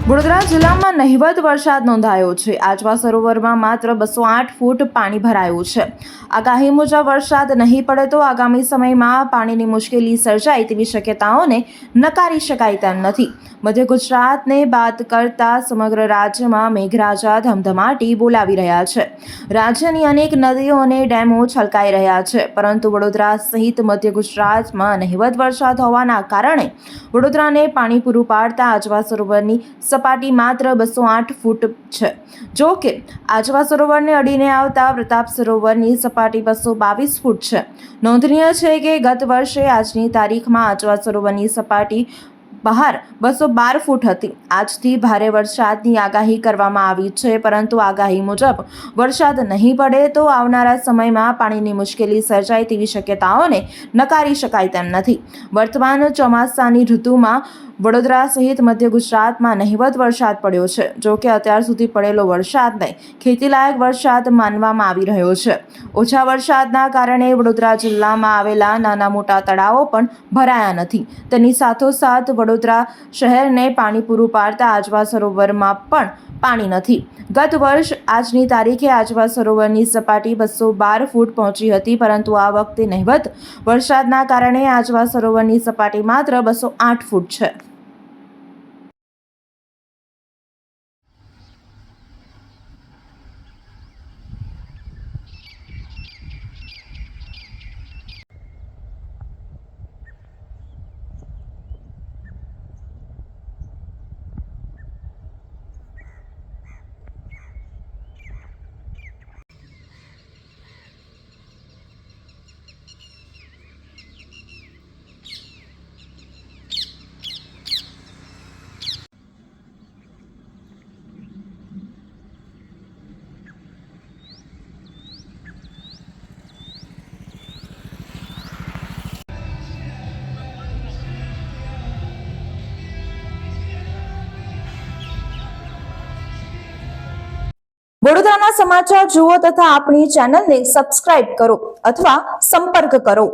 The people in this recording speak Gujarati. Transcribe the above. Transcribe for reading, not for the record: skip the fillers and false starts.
વડોદરા જિલ્લામાં નહિવત વરસાદ નોંધાયો છે। આજવા સરોવરમાં માત્ર 208 ફૂટ પાણી ભરાયું છે। આગાહી મુજબ વરસાદ નહીં પડે તો આગામી સમયમાં પાણીની મુશ્કેલી સર્જાય તેવી શક્યતાઓને નકારી શકાય તેમ નથી। મધ્ય ગુજરાતને બાદ કરતા સમગ્ર રાજ્યમાં મેઘરાજા ધમધમાટી બોલાવી રહ્યા છે। રાજ્યની અનેક નદીઓ અને ડેમો છલકાઈ રહ્યા છે, પરંતુ વડોદરા સહિત મધ્ય ગુજરાતમાં નહિવત વરસાદ હોવાના કારણે વડોદરાને પાણી પૂરું પાડતા આજવા સરોવરની સપાટી માત્ર 208 ફૂટ છે। જો કે આજવા સરોવરને અડીને આવતા પ્રતાપ સરોવરની સપાટી 222 ફૂટ છે। નોંધનીય છે કે ગત વર્ષે આજની તારીખમાં આજવા સરોવરની સપાટી બહાર 212 ફૂટ હતી। આજથી ભારે વરસાદની આગાહી કરવામાં આવી છે, પરંતુ આગાહી મુજબ વરસાદ નહીં પડે તો આવનારા સમયમાં પાણીની મુશ્કેલી સર્જાય તેવી શક્યતાઓને નકારી શકાય તેમ નથી। વર્તમાન ચોમાસાની ઋતુમાં વડોદરા સહિત મધ્ય ગુજરાતમાં નહિવત વરસાદ પડ્યો છે। જો કે અત્યાર સુધી પડેલો વરસાદને ખેતીલાયક વરસાદ માનવામાં આવી રહ્યો છે। ઓછા વરસાદના કારણે વડોદરા જિલ્લામાં આવેલા નાના મોટા તળાવો પણ ભરાયા નથી। તેની સાથોસાથ વડોદરા શહેરને પાણી પૂરું પાડતા આજવા સરોવરમાં પણ પાણી નથી। ગત વર્ષ આજની તારીખે આજવા સરોવરની સપાટી 212 ફૂટ પહોંચી હતી, પરંતુ આ વખતે નહિવત વરસાદના કારણે આજવા સરોવરની સપાટી માત્ર 208 ફૂટ છે। વડોદરાના સમાચાર જુઓ તથા આપણી ચેનલને સબસ્ક્રાઇબ કરો અથવા સંપર્ક કરો।